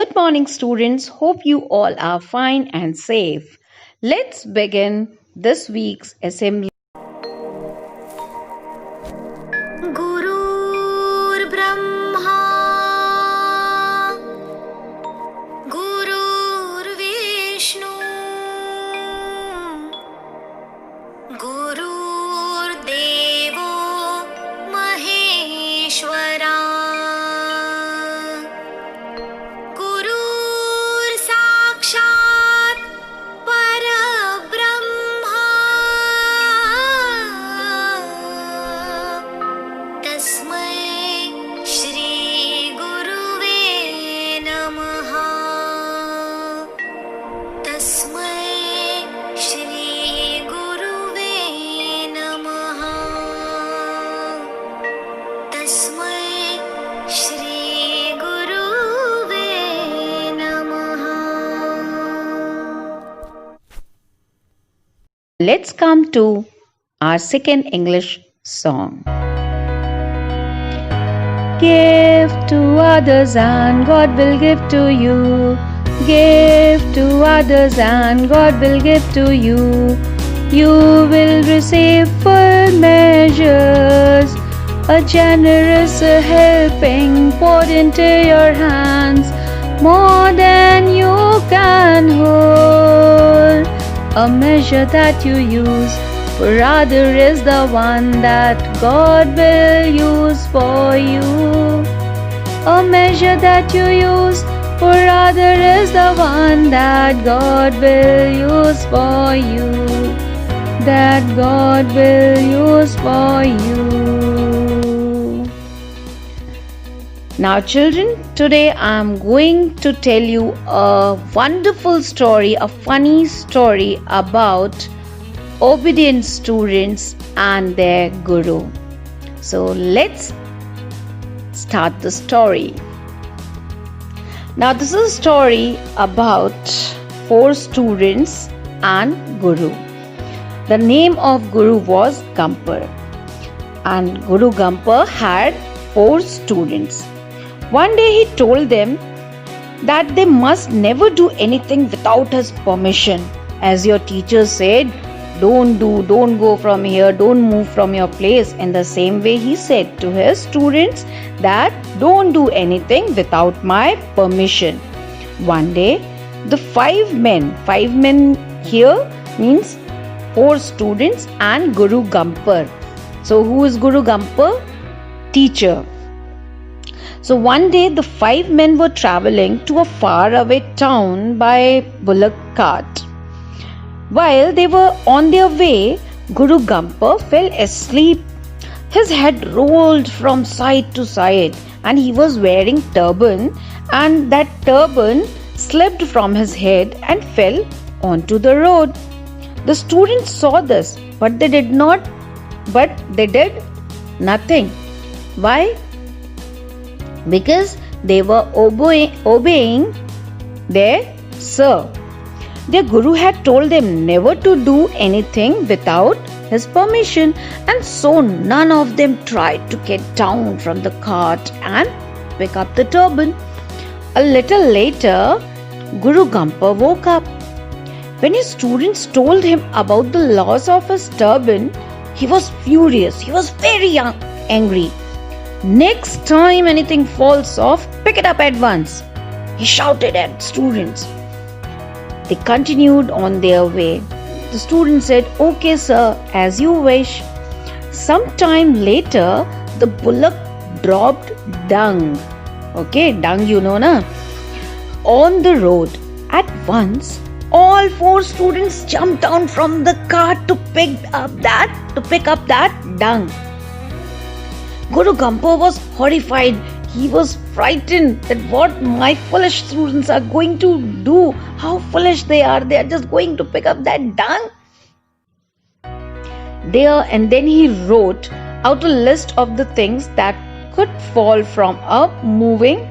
Good morning, students. Hope you all are fine and safe. Let's begin this week's assembly. गुरुर्ब्रह्मा गुरुर्विष्णु गुरुर्देवो महेश्वरा गुरुर्साक्षात् परब्रह्मा तस्मै श्री गुरुवे नमः तस्मै श्री गुरुवे नमः तस्मै श्री गुरुवे नमः. Let's come to our second English song. Give to others and God will give to you. Give to others and God will give to you. You will receive full measures, a generous helping poured into your hands, more than you can hold. A measure that you use for other is the one that God will use for you. A measure that you use for other is the one that God will use for you. That God will use for you. Now, children, today I am going to tell you a wonderful story, a funny story about obedient students and their guru. So, let's start the story. Now, this is a story about 4 students and Guru. The name of Guru was Gampar, and Guru Gampar had 4 students. One day he told them that they must never do anything without his permission. As your teacher said, don't go from here, don't move from your place. In the same way, he said to his students that don't do anything without my permission. One day, the 5 men here means 4 students and Guru Gampar. So who is Guru Gampar? Teacher. So one day the 5 men were traveling to a faraway town by bullock cart. While they were on their way, Guru Gampar fell asleep. His head rolled from side to side and he was wearing turban, and that turban slipped from his head and fell onto the road. The students saw this, but they did nothing. Why? Because they were obeying their sir. Their guru had told them never to do anything without his permission, and so none of them tried to get down from the cart and pick up the turban. A little later, Guru Gampar woke up. When his students told him about the loss of his turban, he was furious. He was very angry. Next time anything falls off, pick it up at once, he shouted at students. They continued on their way. The student said, okay sir, as you wish. Some time later, the bullock dropped dung. Okay, dung you know na? On the road. At once, all 4 students jumped down from the cart to pick up that dung. Guru Gampar was horrified. He was frightened that what my foolish students are going to do. How foolish they are. They are just going to pick up that dung. There and then he wrote out a list of the things that could fall from a moving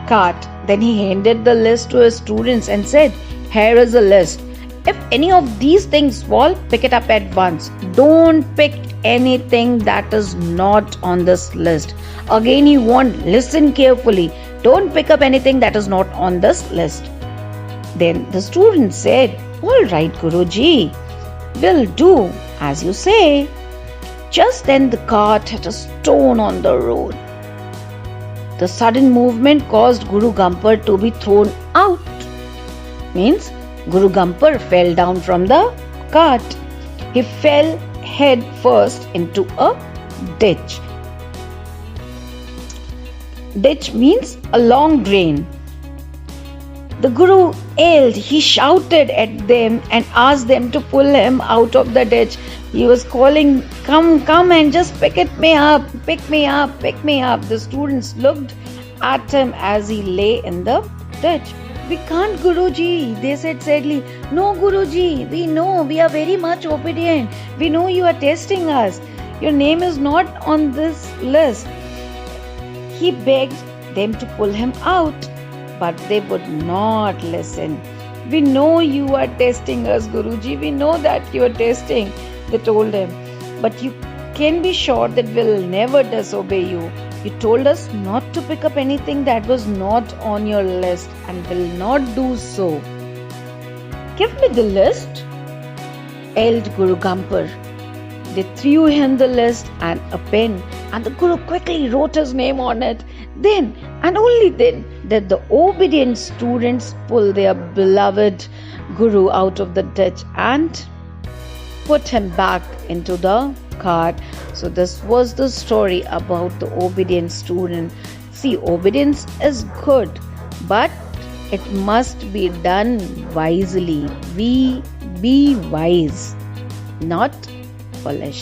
cart. Then he handed the list to his students and said, here is a list. If any of these things fall, pick it up at once. Don't pick anything that is not on this list. Again, you want listen carefully. Don't pick up anything that is not on this list. Then the student said, "All right, Guruji, will do as you say." Just then the cart hit a stone on the road. The sudden movement caused Guru Gampar to be thrown out. Means Guru Gampar fell down from the cart. He fell head first into a ditch. Ditch means a long drain. The Guru yelled, he shouted at them and asked them to pull him out of the ditch. He was calling, come and just pick me up. The students looked at him as he lay in the ditch. "We can't, Guruji," they said sadly. "No, Guruji, we know, we are very much obedient. We know you are testing us. Your name is not on this list." He begged them to pull him out, but they would not listen. "We know you are testing us, Guruji. We know that you are testing," they told him. "But you can be sure that we'll never disobey you. You told us not to pick up anything that was not on your list and will not do so." "Give me the list," yelled Guru Gampar. They threw him the list and a pen, and the Guru quickly wrote his name on it. Then, and only then, did the obedient students pull their beloved Guru out of the ditch and put him back into the cart. So this was the story about the obedient student. See, obedience is good, but it must be done wisely. We be wise, not foolish.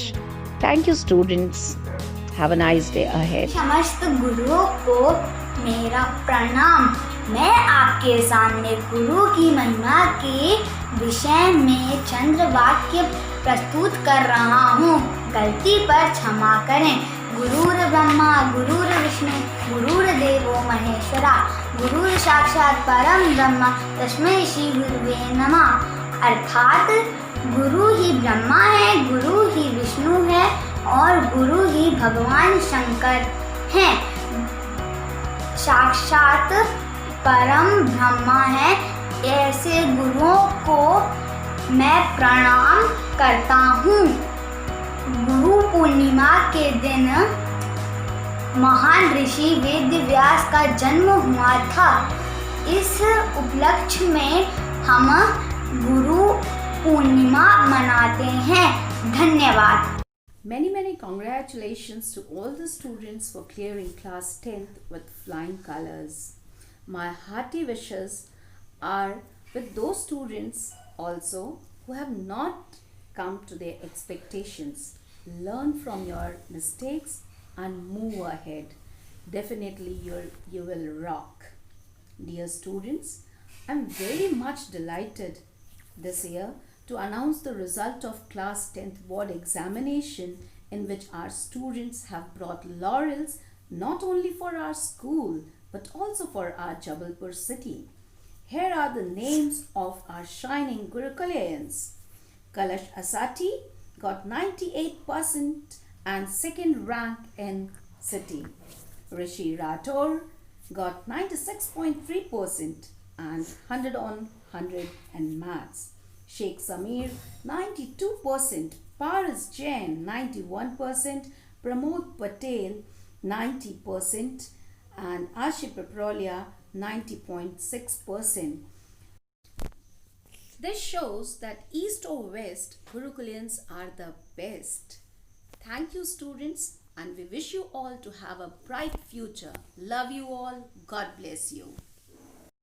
Thank you, students. Have a nice day ahead. समस्त गुरुओं को मेरा प्रणाम। मैं आपके सामने गुरु की महिमा के विषय में चंद वाक्य प्रस्तुत कर रहा हूँ। गलती पर क्षमा करें। गुरुर् ब्रह्मा गुरुर् विष्णु गुरुर्देवो महेश्वरा गुरुर् साक्षात् परम ब्रह्म तस्मै श्री गुरुवे नमः। अर्थात गुरु ही ब्रह्मा है, गुरु ही विष्णु है और गुरु ही भगवान शंकर हैं। साक्षात परम ब्रह्मा है। ऐसे गुरुओं को मैं प्रणाम करता हूँ। गुरु पूर्णिमा के दिन महान ऋषि वेद व्यास का जन्म हुआ था। इस उपलक्ष्य में हम गुरु पूर्णिमा मनाते हैं। धन्यवाद। Many congratulations to all the students for clearing class 10th with flying colors. My hearty wishes are with those students also who have not come to their expectations. Learn from your mistakes and move ahead. Definitely you will rock. Dear students, I am very much delighted this year to announce the result of class 10th board examination, in which our students have brought laurels not only for our school but also for our Jabalpur city. Here are the names of our shining Gurukulayans. Kalash Asati got 98% and second rank in city. Rishi Rathore got 96.3% and 100 on 100 in maths. Sheikh Samir 92%, Paras Jain 91%, Pramod Patel 90% and Aship Peprolia 90.6%. This shows that east or west, Gurukulians are the best. Thank you, students, and we wish you all to have a bright future. Love you all. God bless you.